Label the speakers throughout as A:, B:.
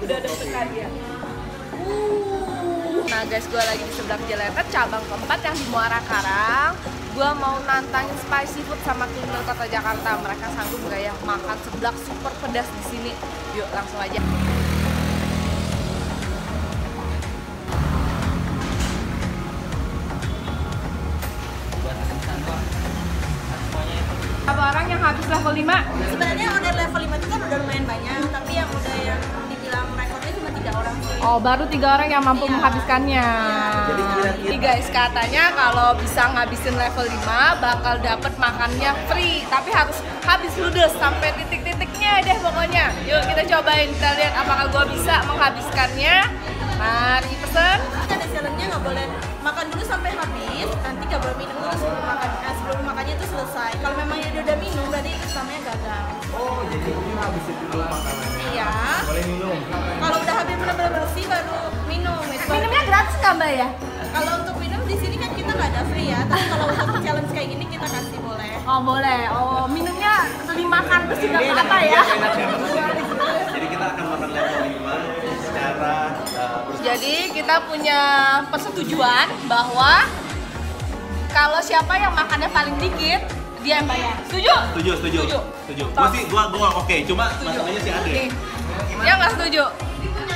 A: Udah deg-degan ya. Nah guys, gue lagi di sebelah Jeletet, cabang keempat yang di Muara Karang. Gue mau nantangin spicy food sama kuliner kota Jakarta. Mereka sanggup nggak ya makan seblak super pedas di sini? Yuk langsung aja. Apa orang yang habis level 5?
B: Sebenarnya order level 5 itu kan udah lumayan banyak, tapi yang udah yang dibilang rekornya cuma 3 orang sih.
A: Oh, baru 3 orang yang mampu menghabiskannya. Jadi guys, katanya kalau bisa ngabisin level 5 bakal dapet makannya free, tapi harus habis ludes sampai titik-titiknya deh pokoknya. Yuk kita cobain, kita lihat apakah gue bisa menghabiskannya. Mari pesen.
B: Ada challenge-nya, nggak boleh makan dulu sampai habis, nanti nggak boleh minum dulu sebelum makannya itu selesai. Kalau memang dia udah minum, berarti itu namanya gagal.
C: Oh, jadi ini habisin dulu makanannya.
B: Iya.
C: Boleh minum.
B: Kalau udah habis benar-benar bersih baru minum.
A: Minumnya gratis nggak Mbak ya?
B: Kalau untuk minum di sini kan kita nggak ada free ya, tapi kalau untuk challenge kayak gini kita kasih boleh.
A: Oh boleh. Oh minumnya dimakan terus juga apa ya?
C: Jadi kita akan makan level 5 secara
A: Jadi kita punya persetujuan bahwa kalau siapa yang makannya paling dikit dia yang bayar. Setuju?
C: Setuju. Gua oke, cuma masalahnya si Ade.
A: Nih. Dia nggak setuju.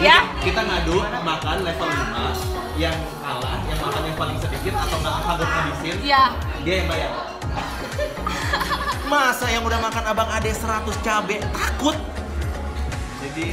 A: Ya?
C: Kita ngadu makan level 5 yang kalah, yang makan yang paling sedikit atau nggak sanggup ngabisin,
A: Iya.
C: dia yang bayar. Masa yang udah makan Abang Ade 100 cabe takut? Jadi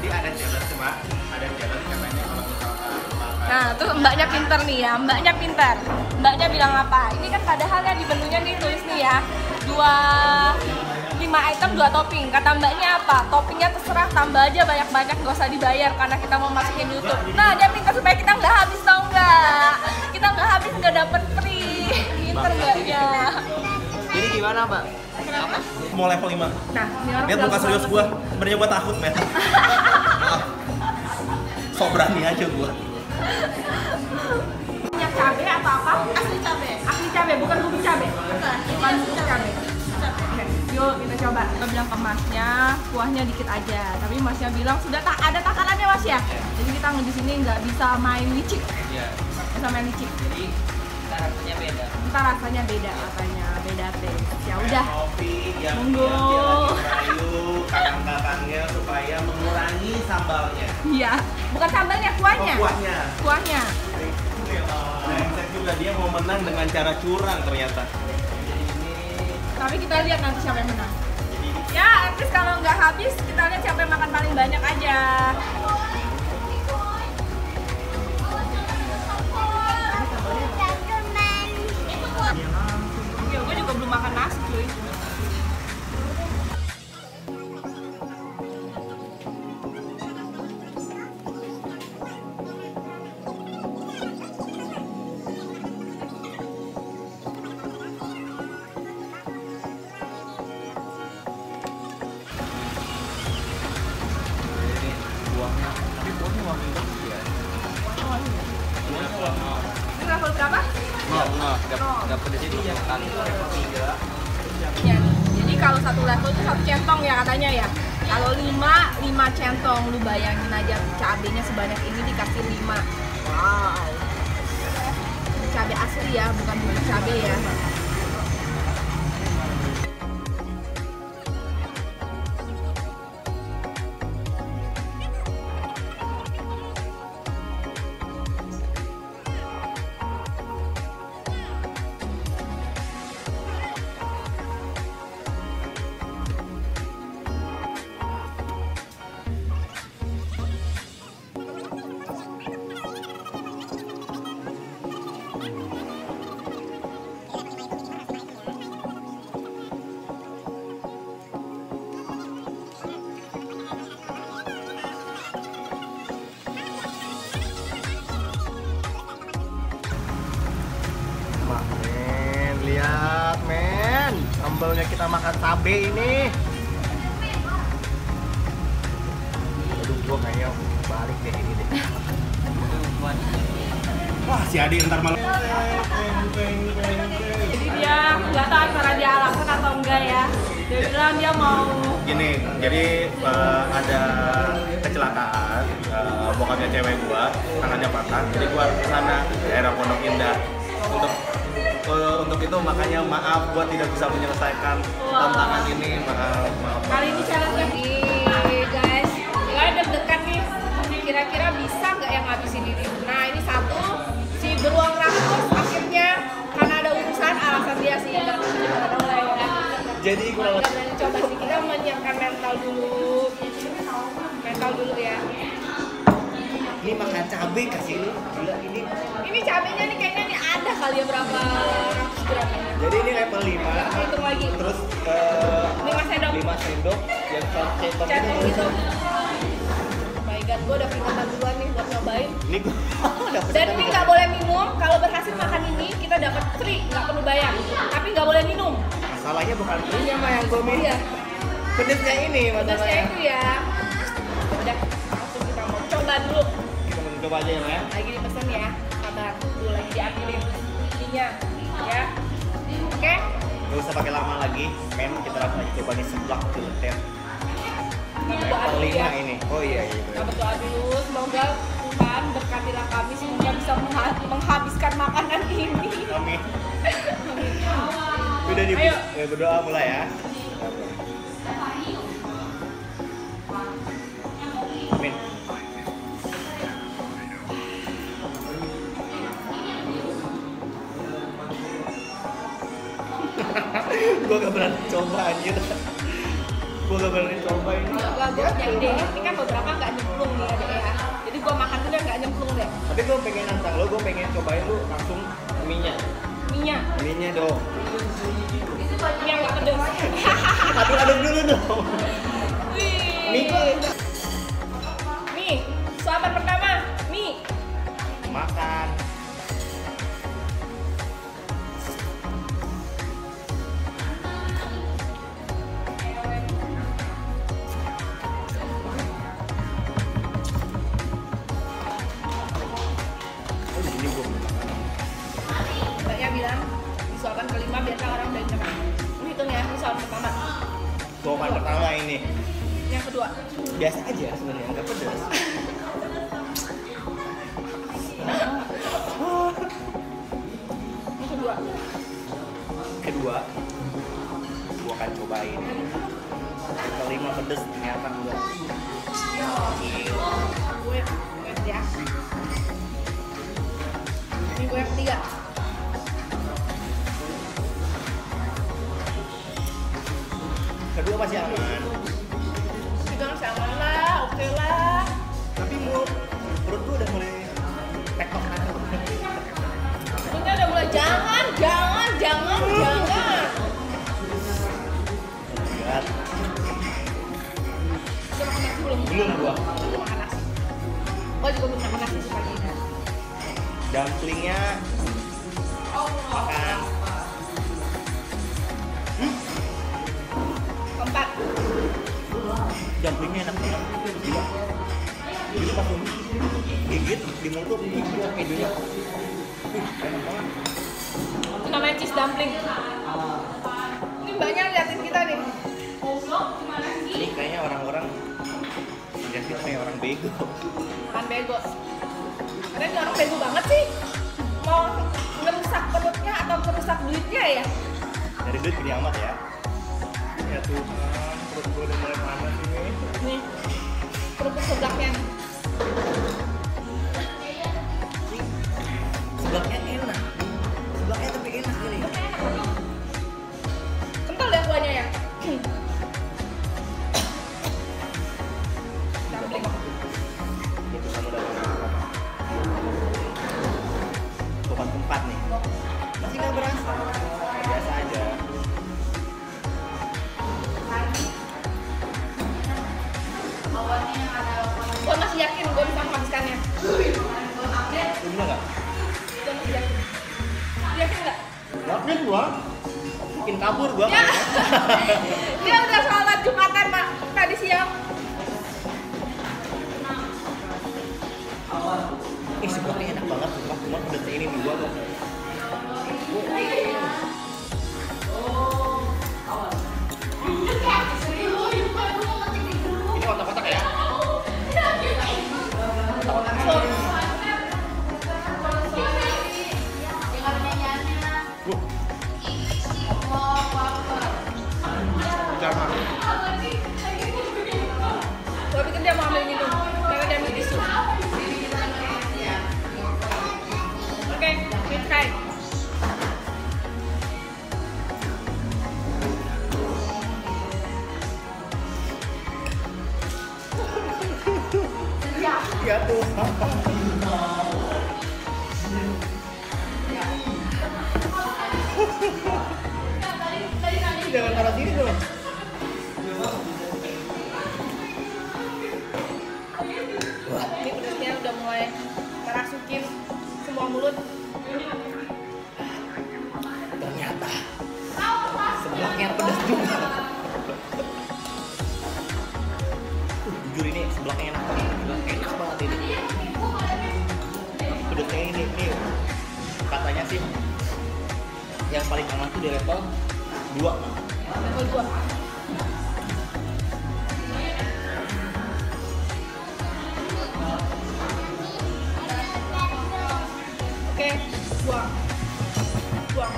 C: ada challenge, Mbak. Ada challenge katanya kalau misalkan makan.
A: Nah, tuh mbaknya pinter nih ya, mbaknya pinter. Mbaknya bilang apa? Ini kan padahal ya di menunya nih tulis nih ya, 5 item 2 topping. Kata mbaknya apa? Toppingnya terserah, tambah aja banyak-banyak, gak usah dibayar karena kita mau masukin YouTube. Nah, dia pinter supaya kita nggak habis, tau nggak? Kita nggak habis, nggak dapet free. Pinter mbaknya.
D: Jadi gimana, Mbak?
C: Mau level 5.
A: Nah, ini orang
C: Lihat
A: bilang
C: muka serius gua, sebenarnya gua takut, men. Maaf. Sok berani aja gua.
A: minyak cabe atau apa?
B: Asli cabe.
A: Asli cabe, bukan bubuk cabe.
B: Bukan, ini
A: Bukan
B: asli
A: bubuk
B: cabe.
A: cabe. Oke, yuk kita coba. Kita bilang ke masnya, kuahnya dikit aja. Tapi masnya bilang sudah tak ada takarannya mas ya. Jadi kita di sini nggak bisa main licik.
D: Iya.
A: Bisa main licik.
D: Jadi rasanya beda.
A: Ntar rasanya beda katanya, beda taste. Ya udah.
C: Kopi yang
A: Monggo.
C: rayu kakang-kakangnya supaya mengurangi sambalnya.
A: Iya, bukan sambalnya, kuahnya.
C: Oh, kuahnya.
A: Kuahnya.
C: Brengsek juga dia mau menang dengan cara curang ternyata.
A: Tapi kita lihat nanti siapa yang menang. Ya, at least kalau nggak habis, kita lihat siapa yang makan paling banyak aja. Ya, gue juga belum makan nasi cuy.
D: Tapi buahnya wangi banget ya.
A: Ini level berapa?
D: Nggak pedes itu makan.
A: Ya, jadi kalau satu level itu 1 centong ya katanya ya. Kalau 5 centong, lu bayangin aja cabenya sebanyak ini dikasih 5. Wow. Ini cabe asli ya, bukan bubuk cabe ya.
C: Men, lihat men, sambalnya kita makan cabe ini. Aduh, gua kayaknya balik deh ini deh. Wah, si Adi ntar malam.
A: Jadi dia nggak tahu antara dia alasan atau enggak ya. Dia bilang dia mau.
C: Gini, jadi ada kecelakaan kecelakaan, bokapnya cewek gua, tangannya patah, jadi gua harus ke sana daerah Pondok Indah. Untuk itu makanya maaf gua tidak bisa menyelesaikan tantangan ini. Maaf.
A: Kali ini challenge nih guys, kalian deg-degan nih, kira-kira bisa nggak yang ngabisin ini? Nah ini satu, si beruang rakus akhirnya karena ada urusan alasan dia sih nggak mulai ya.
C: Jadi kurang
A: Nggak berani coba sih, kita menyiapkan mental dulu ya.
C: ini makan cabai kasih lu. Gila ini.
A: Ini cabenya nih kayaknya nih ada kali ya berapa ratus gram ini.
C: Jadi ini level 5.
A: Hitung lagi.
C: Terus
A: 5 sendok.
C: 5 sendok yang cetok
A: Cetok
C: itu.
A: gitu. Oh my god, gue udah keringetan duluan nih buat nyobain.
C: Ini gua dapat.
A: Dan ini nggak boleh minum. Kalau berhasil makan ini kita dapat free, nggak perlu bayar. Tapi nggak boleh minum.
C: Masalahnya bukan ini mah yang gua minum.
A: Iya.
C: Pedesnya ini
A: Pedasnya
C: masalahnya.
A: itu ya. Udah, langsung kita mau coba dulu.
C: Kita mau coba aja ya.
A: Lagi dipesan ya. Sabar, dulu lagi diambilin ininya, ya. Oke?
C: Gak usah pakai lama lagi, men. Kita langsung aja coba nih seblak ciletet.
A: Kita berdoa
C: Level
A: dulu
C: 5
A: ya.
C: ini. Oh iya iya.
A: Kita berdoa dulu, semoga Tuhan berkatilah kami sehingga bisa menghabiskan makanan ini.
C: Amin. Udah nih,
A: Ayo.
C: berdoa mulai ya. Amin. Gue gak berani coba anjir. Gue gak berani coba ini.
A: Gue punya ide, ini kan beberapa nggak nyemplung nih ada ya. Jadi gue makan dulu yang nggak nyemplung deh.
C: Tapi gue pengen nantang lo, gue pengen cobain lu langsung minyak.
A: Minyak,
C: Minyak dong.
A: ini yang nggak pedes.
C: Aduk-aduk dulu dong.
A: Wih.
C: Mie.
A: Nih, suapan pertama, mie.
C: Makan. Oh, di sini gue
A: Mbaknya bilang di suapan kelima biasa orang udah nyerah. Ini hitung ya, ini suapan pertama.
C: sopan pertama ini.
A: Yang kedua,
C: Biasa aja sebenarnya, nggak pedas.
A: yang kedua.
C: Kedua, gua akan cobain. Kelima pedes ternyata enggak.
A: Gue ya. Ini gue yang ketiga.
C: Kedua masih aman.
A: Tiga sama lah, oke lah.
C: Tapi perut gua udah mulai tektok kan.
A: Ini udah mulai jangan.
C: Lihat,
A: Udah makan nasi belum?
C: belum gua.
A: Belum makan nasi. Gue juga belum makan nasi pagi ini.
C: Dumplingnya makan.
A: Keempat.
C: Dumplingnya enak banget. Gila. Gila pas lu gigit di mulut tuh gigit kejunya. Enak banget.
A: Itu namanya cheese dumpling. Ini mbaknya liatin kita nih.
C: Ini kayaknya orang-orang lihat kita kayak orang bego.
A: Bukan bego. Karena ini orang bego banget sih. Mau ngerusak perutnya atau ngerusak duitnya ya?
C: Dari duit gini amat ya. Ya Tuhan, perut gue udah mulai panas ini.
A: Nih, kerupuk seblaknya.
C: Seblaknya enak. Seblaknya tapi enak ini.
A: Kental deh kuahnya ya. Dumpling.
C: Itu kamu udah apa? Sopan tempat nih. Masih nggak berasa. Biasa aja.
A: Gue masih yakin gue bisa menghabiskannya.
C: Lu bener nggak?
A: Gue masih yakin. Yakin nggak?
C: Yakin gua. Bikin kabur gua.
A: Ya. Dia udah sholat Jumatan Mak tadi siang.
C: Ih, seblaknya enak banget. Cuma pedasnya ini di gua kok. Ini kotak-kotak ya?
A: mau ambil minum. Mereka udah ambil tisu. Oke, we try.
C: Ya Tuhan. Jangan taruh sini dong.
A: Ini pedasnya udah mulai merasukin semua mulut.
C: Ternyata seblaknya pedas juga. Jujur ini seblaknya enak banget. Enak banget ini. Pedasnya ini katanya sih yang paling aman tuh di level 2.
A: Level 2. Oke, buang. Buang.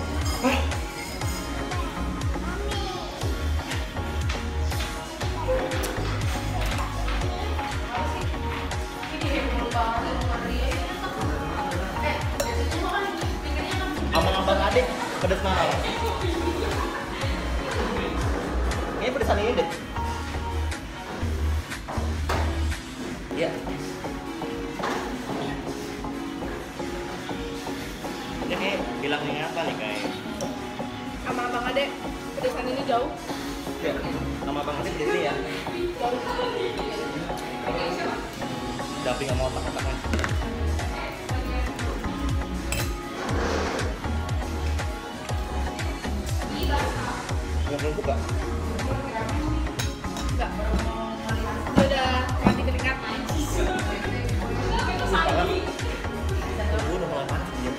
C: Abang-abang adik pedas mana? Ini pedesan ini deh. Iya. Ini kayak bilangnya apa nih kayak?
A: Sama abang adek, pedesan ini jauh.
C: Ya, sama abang adik pedes ini ya. Daping sama otak-otaknya. Belum buka.
A: Enggak. Dia udah mati keringat.
C: Gue udah mulai panas dia.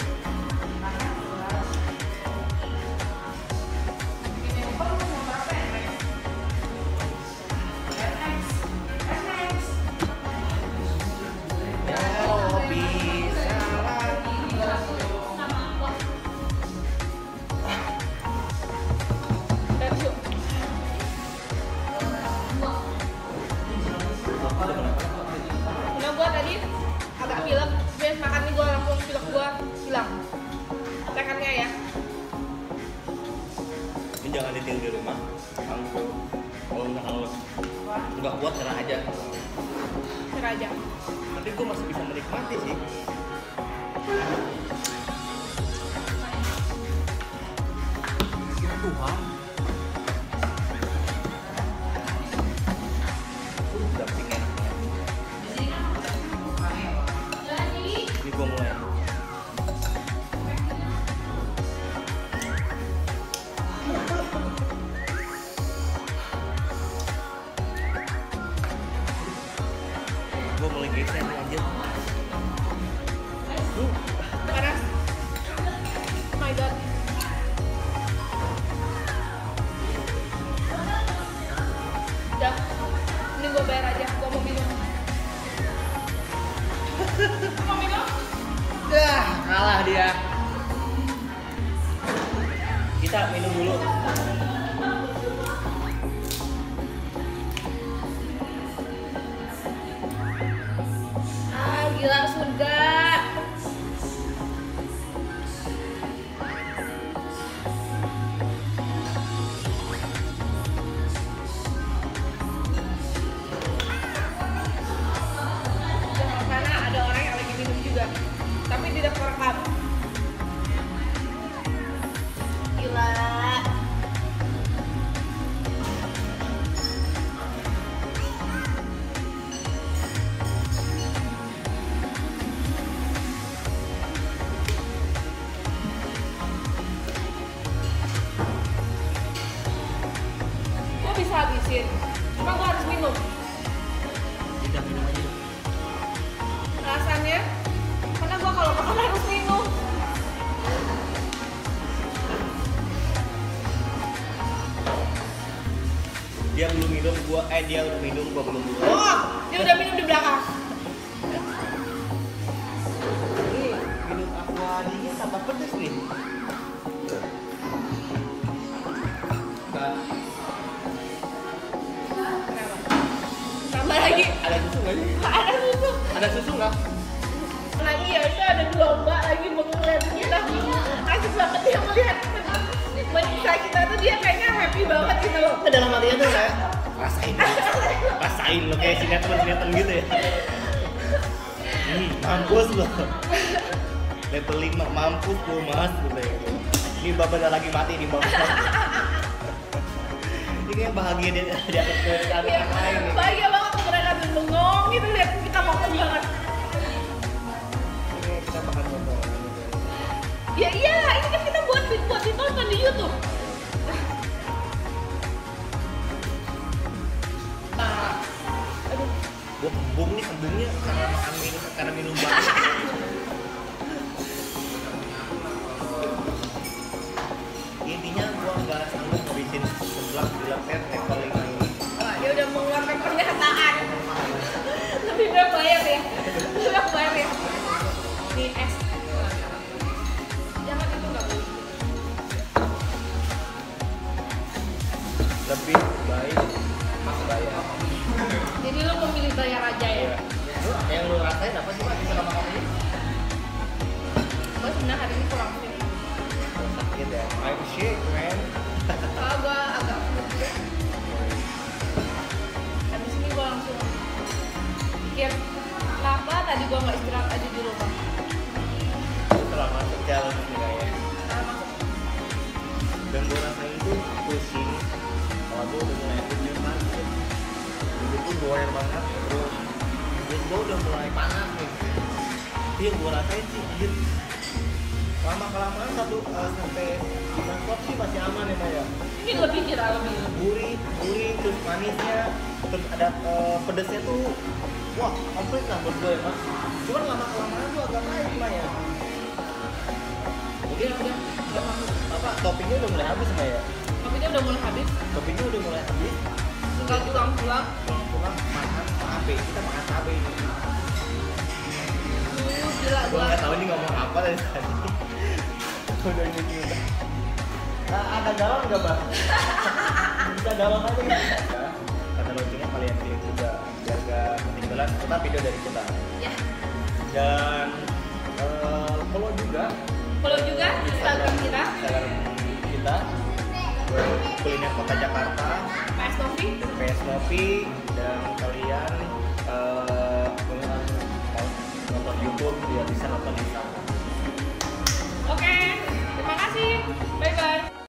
A: Terus yuk. Karena gua tadi agak pilek, bias makan nih gua langsung pilek gua hilang. Tekannya ya.
C: Ini jangan ditiru di rumah. Kalau misalkan lo nggak kuat nyerah aja.
A: Serah aja.
C: Tapi gue masih bisa menikmati sih. Ya Tuhan. Daping enaknya. Ini gue mulai. Gue mulai geser nih anjir.
A: Panas. Oh my god. Udah. Ini gua bayar aja, gua mau minum. Mau minum?
C: Dah, kalah dia. Kita minum dulu.
A: Ah, gila surga. Karena ada orang yang lagi minum juga, tapi tidak terekam. Gila. Gua bisa habisin, cuma gua harus minum.
C: Tidak minum aja.
A: Alasannya, karena gua kalau makan harus minum.
C: Dia belum minum, dia udah minum, gua belum minum.
A: Oh, dia udah minum di belakang.
C: Ini minum aqua dingin tambah pedes nih.
A: Kenapa? Tambah lagi.
C: Ada susu dalam hatinya tuh kayak rasain lo kayak sinetron gitu ya. Mampus lo. Level 5 mampus lo mas gitu ya. Ini Baba lagi mati nih Baba. Ini kayak bahagia di atas keadaan
A: Iya,
C: lain nih.
A: bahagia banget tuh mereka tuh bengong gitu lihat kita makan banget.
C: Ini kita makan ngomong.
A: Ya iya, ini kan kita buat ditonton di YouTube. Aduh,
C: Gue kembung nih kembungnya karena minum banget. Intinya gue nggak sanggup ngabisin 11 gelas level 5 ini.
A: Wah, dia udah mengeluarkan pernyataan. Lebih udah bayar ya. Udah bayar ya. Nih es. Jangan itu nggak boleh.
C: Lebih baik mas bayar.
A: Jadi lo memilih bayar aja ya.
C: Lu yang lu rasain apa sih Pak di selama kamu ini?
A: Gue sebenarnya hari ini kurang sih.
C: Sakit ya. I'm sick man.
A: Kalau gue agak flu juga. Habis ini gue langsung pikir kenapa tadi gue nggak istirahat aja di rumah.
C: Selama jalan ini kayak. Dan gue rasain tuh pusing. Kalau gue udah mulai pusing banget. Itu pun goer banget. Terus gue udah mulai panas nih. Itu yang gue rasain sih. Anjir. Lama-kelamaan sampai non-stop sih masih aman ya Maya.
A: Ini lebih kira lebih.
C: Gurih, terus manisnya, terus ada pedesnya tuh, wah komplit lah buat gue ya Mas. Cuman lama-kelamaan tuh agak naik Maya. Mungkin apa toppingnya udah mulai habis Maya.
A: Tapi dia udah mulai habis.
C: Toppingnya udah mulai habis.
A: Tinggal pulang-pulang.
C: Pulang makan cabe, kita makan cabe ini.
A: Gila
C: Gue
A: gua.
C: nggak tahu ini ngomong apa dari tadi. Udah ini juga. Ada galon nggak Bang? Bisa galon aja ya. Kata launchingnya kalian pilih juga biar gak ketinggalan kita video dari kita.
A: Ya.
C: Dan follow juga
A: Follow juga Instagram kita.
C: kita kuliner kota Jakarta,
A: PS Novi.
C: PS Novi, dan kalian mau nonton YouTube ya bisa nonton di sana.